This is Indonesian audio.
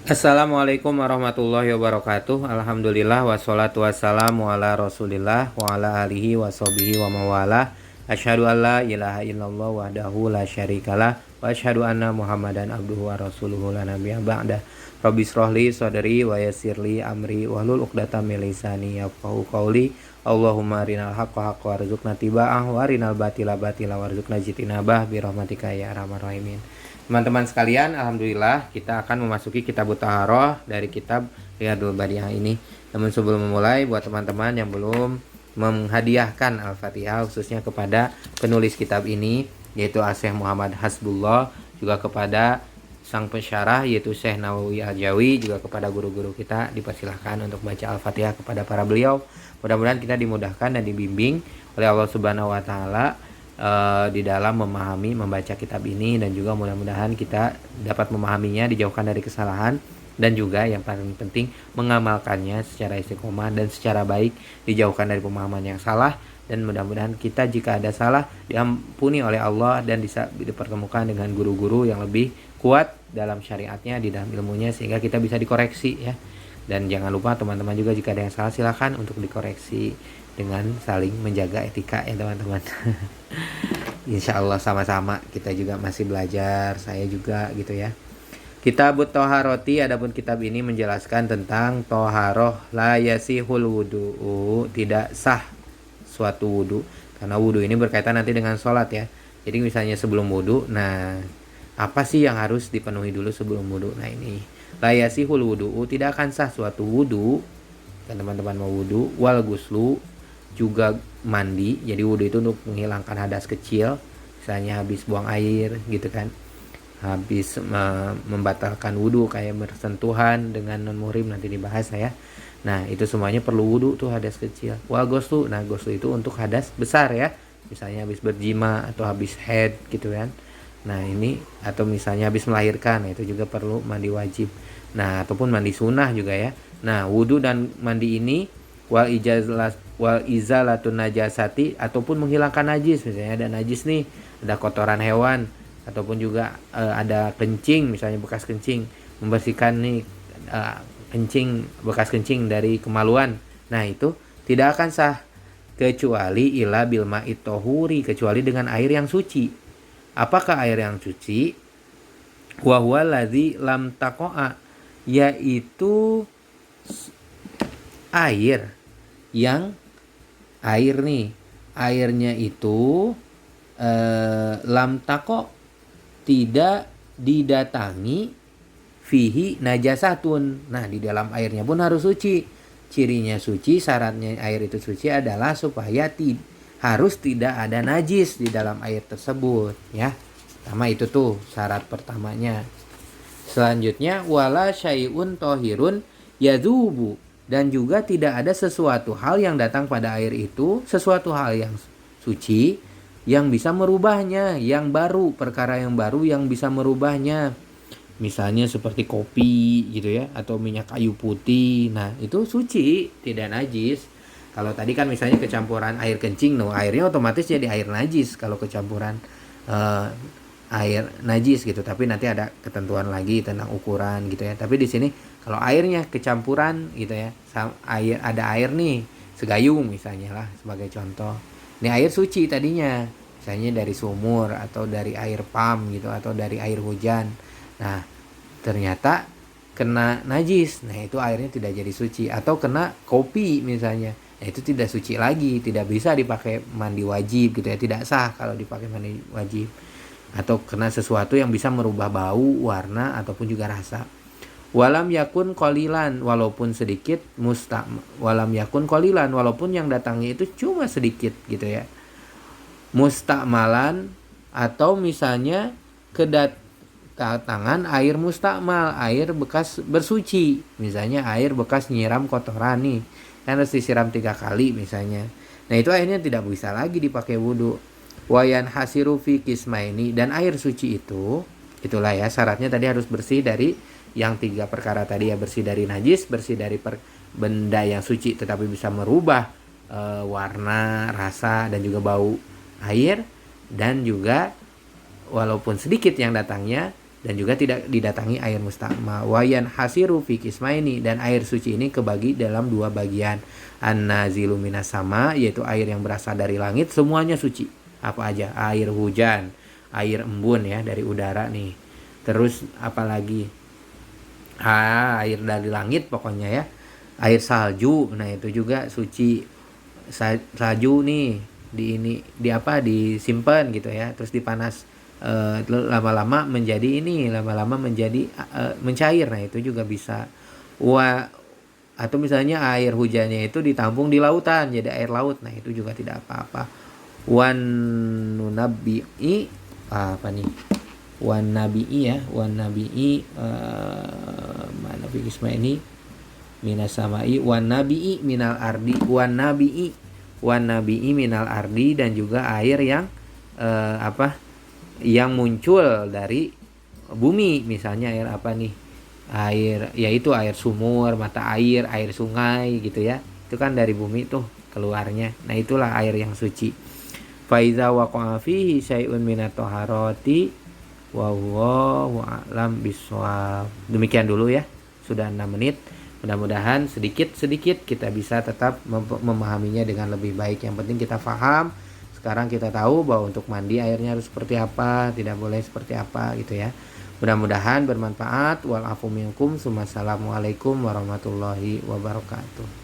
Assalamualaikum warahmatullahi wabarakatuh. Alhamdulillah wassalatu wassalamu ala Rasulillah wa ala alihi washabihi wa mawalah. Asyhadu an la ilaha illallah wahdahu la syarikalah wa asyhadu anna Muhammadan abduhu wa rasuluhu la nabiyya ba'da. Rabbi shrahli sadri wa yassirli amri wahlul 'uqdatam min lisani yafqahu qawli. Allahumma arinal haqqa haqqa warzuqna tiba'ah wa arinal batila batila warzuqna jitinabah bi rahmatika ya arhamar rahimin. Teman-teman sekalian, alhamdulillah kita akan memasuki kitab Thaharah dari kitab Riyadul Badiah ini. Namun sebelum memulai, buat teman-teman yang belum menghadiahkan Al-Fatihah khususnya kepada penulis kitab ini yaitu Syekh Muhammad Hasbullah, juga kepada sang pensyarah yaitu Syekh Nawawi Al-Jawi, juga kepada guru-guru kita dipersilahkan untuk baca Al-Fatihah kepada para beliau. Mudah-mudahan kita dimudahkan dan dibimbing oleh Allah Subhanahu wa taala di dalam memahami membaca kitab ini, dan juga mudah-mudahan kita dapat memahaminya, dijauhkan dari kesalahan, dan juga yang paling penting mengamalkannya secara istiqomah dan secara baik, dijauhkan dari pemahaman yang salah, dan mudah-mudahan kita jika ada salah diampuni oleh Allah dan bisa dipertemukan dengan guru-guru yang lebih kuat dalam syariatnya, di dalam ilmunya, sehingga kita bisa dikoreksi ya. Dan jangan lupa teman-teman juga jika ada yang salah silakan untuk dikoreksi dengan saling menjaga etika ya teman-teman. Insya Allah sama-sama kita juga masih belajar, saya juga gitu ya. Kitab Thaharati, adapun kitab ini menjelaskan tentang toharoh la yasihul wudu'u, tidak sah suatu wudu, karena wudu ini berkaitan nanti dengan sholat ya. Jadi misalnya sebelum wudu, nah apa sih yang harus dipenuhi dulu sebelum wudu? Nah ini la yasihul wudu'u, tidak akan sah suatu wudu kan teman-teman mau wudu, wal guslu, juga mandi. Jadi wudhu itu untuk menghilangkan hadas kecil, misalnya habis buang air gitu kan, habis membatalkan wudhu kayak bersentuhan dengan non muhrim, nanti dibahas ya. Nah itu semuanya perlu wudhu tuh, hadas kecil. Wal ghuslu, nah ghuslu itu untuk hadas besar ya, misalnya habis berjima atau habis haid gitu kan. Nah ini, atau misalnya habis melahirkan, nah, itu juga perlu mandi wajib. Nah ataupun mandi sunnah juga ya. Nah wudhu dan mandi ini wal izalatun najasati, ataupun menghilangkan najis, misalnya ada najis nih, ada kotoran hewan, ataupun juga ada kencing, misalnya bekas kencing, membersihkan nih kencing, bekas kencing dari kemaluan. Nah itu tidak akan sah kecuali ila bil ma'it tohuri, kecuali dengan air yang suci. Apakah air yang suci? Wa huwa ladzi lam taqa'a, yaitu air yang nih airnya itu lam tako, tidak didatangi, fihi najasatun, nah di dalam airnya pun harus suci. Cirinya suci, syaratnya air itu suci adalah supaya harus tidak ada najis di dalam air tersebut ya. Pertama itu tuh syarat pertamanya. Selanjutnya wala syai'un tohirun yadzubu, dan juga tidak ada sesuatu hal yang datang pada air itu, sesuatu hal yang suci yang bisa merubahnya, yang baru, perkara yang baru yang bisa merubahnya. Misalnya seperti kopi gitu ya, atau minyak kayu putih. Nah itu suci, tidak najis. Kalau tadi kan misalnya kecampuran air kencing, no, airnya otomatis jadi air najis kalau kecampuran air najis gitu. Tapi nanti ada ketentuan lagi tentang ukuran gitu ya. Tapi di sini kalau airnya kecampuran gitu ya, ada air nih segayung misalnya lah sebagai contoh. Ini air suci tadinya, misalnya dari sumur atau dari air pam gitu, atau dari air hujan. Nah ternyata kena najis, nah itu airnya tidak jadi suci. Atau kena kopi misalnya, nah itu tidak suci lagi, tidak bisa dipakai mandi wajib gitu ya, tidak sah kalau dipakai mandi wajib. Atau kena sesuatu yang bisa merubah bau, warna, ataupun juga rasa. Walam yakun qalilan, walaupun sedikit, walam yakun qalilan, walaupun yang datangnya itu cuma sedikit gitu ya. Mustakmalan, atau misalnya kedatangan air mustakmal, air bekas bersuci, misalnya air bekas nyiram kotoran nih, kan harus disiram 3 kali misalnya. Nah itu airnya tidak bisa lagi dipakai wudhu. Wayan hasiru fi kismaini, dan air suci itu, itulah ya syaratnya tadi, harus bersih dari yang 3 perkara tadi ya, bersih dari najis, bersih dari benda yang suci tetapi bisa merubah warna, rasa, dan juga bau air, dan juga walaupun sedikit yang datangnya dan juga tidak didatangi air musta'mal. Wayan hasiru fi qismaini, dan air suci ini kebagi dalam dua bagian. An-nazilu minas sama, yaitu air yang berasal dari langit, semuanya suci. Apa aja? Air hujan, air embun ya dari udara nih. Terus apalagi? Air dari langit pokoknya ya. Air salju, nah itu juga suci. Salju nih di apa disimpan gitu ya, terus dipanas, lama-lama menjadi mencair, nah itu juga bisa. Atau misalnya air hujannya itu ditampung di lautan jadi air laut, nah itu juga tidak apa-apa. Wan nunabbi'i, apa nih, wan nabi'i ya, wan nabi'i, mana fikisma ini, minas samai wan nabi'i minal ardi, wan nabi'i minal ardi, dan juga air yang yang muncul dari bumi. Misalnya air apa nih, air yaitu air sumur, mata air, air sungai gitu ya, itu kan dari bumi tuh keluarnya. Nah itulah air yang suci. Faiza waqa'a fihi syai'un minat taharati wallahu a'lam bishawab. Demikian dulu ya, sudah 6 menit. Mudah-mudahan sedikit-sedikit kita bisa tetap memahaminya dengan lebih baik. Yang penting kita paham. Sekarang kita tahu bahwa untuk mandi airnya harus seperti apa, tidak boleh seperti apa gitu ya. Mudah-mudahan bermanfaat. Wal afu minkum. Assalamualaikum warahmatullahi wabarakatuh.